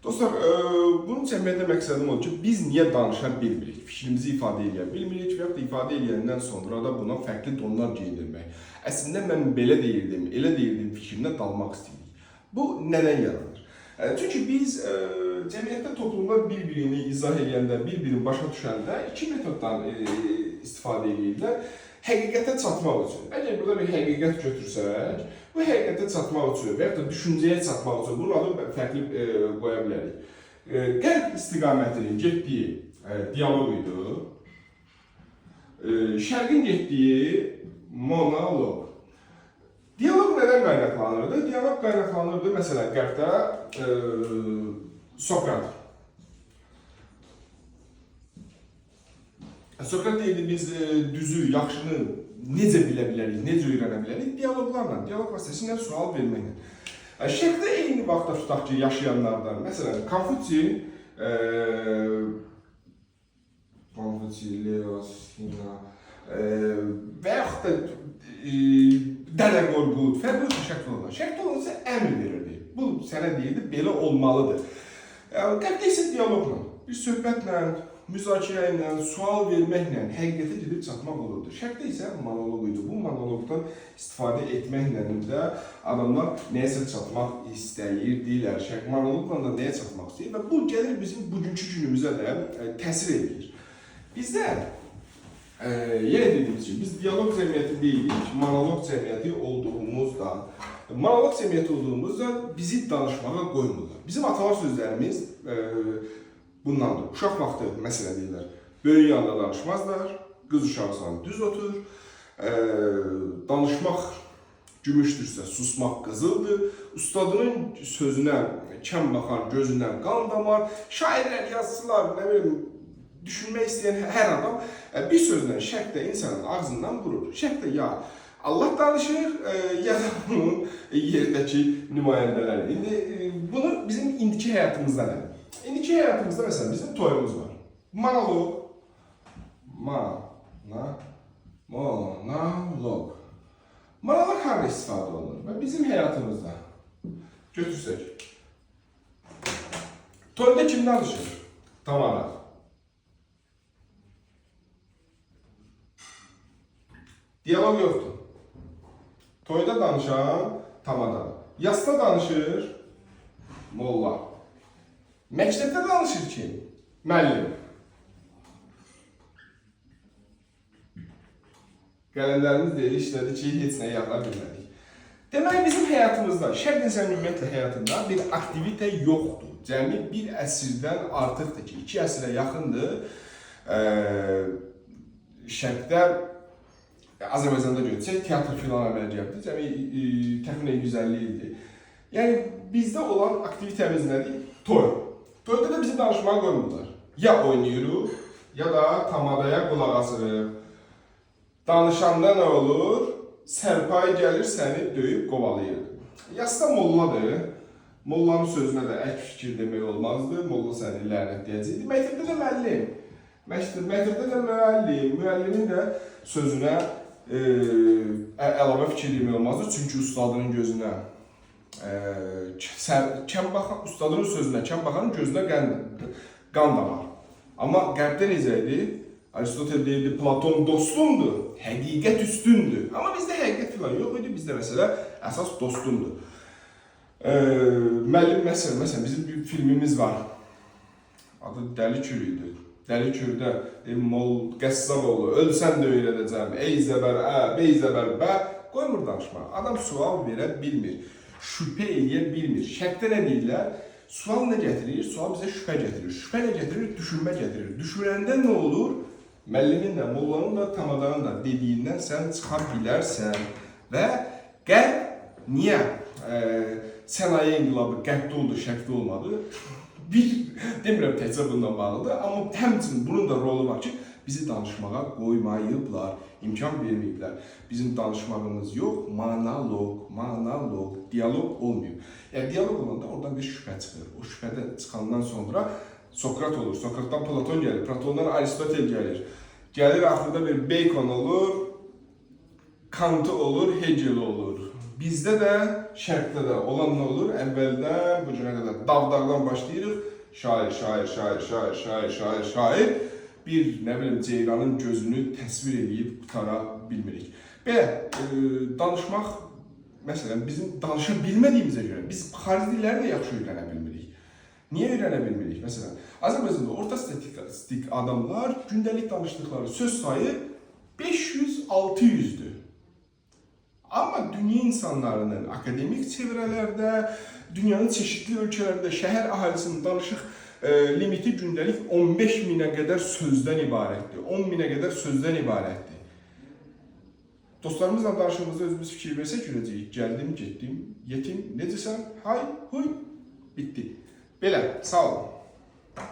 Dostlar, bunu çəkməkdə məqsədim odur ki, biz niyə danışa bilmirik, fikrimizi ifadə edə bilmirik və ya da ifadə edəndən sonra da buna fərqli donlar geyindirmək. Əslində mən belə deyirdim, elə deyirdim fikrinə dalmaq istəyirik. Bu nədən yaranır? Çünki biz cəmiyyətdə, toplumda bir-birini izah edəndə, bir-birini başa düşəndə iki metoddan istifadə edirlər. Həqiqətə çatmaq üçün. Əgər burada bir həqiqət götürsək, bu həqiqətə çatmaq üçün və ya da düşüncəyə çatmaq üçün bunun adını fərqli qoya bilərik. Qərb istiqamətinin getdiyi dialoq idi. Şərqin getdiyi monoloq. Dialoq nədən qaynaqlanırdı? Dialoq qaynaqlanırdı, məsələn, qərbdə Sokrat. Sokrat deyildi, biz düzü, yaxşını necə bilə bilərik, necə öyrənə bilərik? Dialoqlarla, dialoq vasitəsilə sual verməklə. Şərqdə eyni vaxtda tutaq ki, yaşayanlardan, məsələn, Konfutsi, Leos, və yaxud da Dələ Qorqud, fərqli şərqdə olan. Şərqdə olan isə əmr verirdi. Bu sənə deyildi, belə olmalıdır. Qərbdə isə dialoqla, bir söhbətlə, müzakirə ilə, sual verməklə həqiqətə gedib çatmaq olurdu. Şərqdə isə monoloq idi. Bu monoloqdan istifadə etməklə də adamlar nəyəsə çatmaq istəyirdilər. Şərq monoloqla da nəyə çatmaq istəyir və bu gəlir bizim bugünkü günümüzə də təsir edir. Bizdə yenə dediyimiz kimi, biz dialoq cəmiyyəti deyilik, monoloq cəmiyyəti olduğumuzda, monoloq cəmiyyəti olduğumuzda bizi danışmağa qoymurlar. Bizim atalar sözlərimiz bundandır. Uşaq vaxtı məsələ deyirlər. Böyük yanında danışmazlar, qız uşaqsan düz otur, danışmaq gümüşdürsə susmaq qızıldır, ustadının sözünə kəm baxan gözündən qan damar, şairlər, yazıçılar, nə bilim, düşünmək istəyən hər adam bir sözlə şərqdə insanın ağzından vurur. Şərqdə ya Allah danışır, ya da bunun yerdəki nümayəndələri. İndi bunu bizim indiki həyatımızda nədir? İndiki həyatımızda məsələn bizim toyumuz var. Monoloq. Monoloq. Monoloq harada istifadə olunur? Və bizim həyatımızda götürsək. Toyda kim danışır? Tamara. Diyalog yoxdur. Toyda danışan tamada. Yasda danışır molla. Məktəbdə danışır ki, müəllim. Qələmlərimiz deyil, işlədi ki, heç nəyə yaxına bilmədik. Demək, bizim həyatımızda, şərq insan ümumiyyətlə həyatında bir aktivitə yoxdur. Cəmi bir əsrdən artıqdır ki, 2 əsrə yaxındır. Şərqdə, Azərbaycanda görsək, teatr filan əməliyyatdır. Cəmi təxminən 150 ildir. Yəni, bizdə olan aktivitəmiz nədir? Toy. Toyda da bizi danışmağa qoymurlar. Ya oynayırıq, ya da tamadaya qulaq asırıq. Danışanda nə olur? Sərpay gəlir, səni döyüb qovalayır. Yasda molladır. Mollanın sözünə də ək fikir demək olmazdı. Molla səni lənətləyəcəkdi. Məktəbdə də müəllim. Məktəbdə də müəllim. Müəllimin də sözünə əlavə fikir demək olmazdı. Çünki ustadının gözünə ustadının sözünə kəm baxanın gözünə qan damar. Amma qərbdə necə idi? Aristotel deyirdi, Platon dostumdur, həqiqət üstündür. Amma bizdə həqiqət filan yox idi, bizdə məsələ əsas dostumdur. Müəllim məsələn, bizim bir filmimiz var. Adı Dəli Kür idi. Dəli Kürdə Qəssaboğlu, ölsən də öyrədəcəm, ey zəbər, bey zəbər, bə, qoymur danışma. Adam sual verə bilmir. Şübhə eləyə bilmir. Şərqdə nə deyirlər? Sual nə gətirir? Sual bizə şübhə gətirir. Şübhə nə gətirir? Düşünmə gətirir. Düşünəndə nə olur? Müəllimin də, mollanın da, tamadanın da dediyindən sən çıxa bilərsən. Və qərb niyə sənaye inqilabı qərbdə oldu, şərqdə olmadı? Demirəm təkcə bununla bağlıdır, amma həmçinin bunun da rolu var ki, bizi danışmağa qoymayıblar, imkan verməyiblər. Bizim danışmağımız yox, monoloq, dialog olmuyor. Yəni, dialog olanda oradan bir şübhə çıxır. O şübhədən çıxandan sonra Sokrat olur, Sokratdan Platon gəlir, Platondan Aristotel gəlir. Gəlir, axırda bir Bacon olur, Kantı olur, Hegel olur. Bizdə də, şərqdə də olan nə olur? Əvvəldən bu günə qədər dağdan başlayırıq. Şair, şair, şair, şair, şair, şair, şair. Bir, nə bilim, ceyranın gözünü təsvir edib qutara bilmirik. Belə, danışmaq, məsələn, bizim danışa bilmədiyimizə görə biz xarici dilləri də yaxşı öyrənə bilmirik. Niyə öyrənə bilmirik? Məsələn, Azərbaycanda orta statistik adamlar gündəlik danışdıqları söz sayı 500-600'dür. Amma dünya insanlarının akademik çevrələrdə, dünyanın çeşitli ölkələrində şəhər əhalisinin danışıq limiti gündəlik 15.000'ə qədər sözdən ibarətdir. 10.000'ə qədər sözdən ibarətdir. Dostlarımızla danışığımızda özümüz fikir versək görəcəyik. Gəldim, getdim, yetim, necəsən? Hay, huy, bitdi. Belə, sağ olun.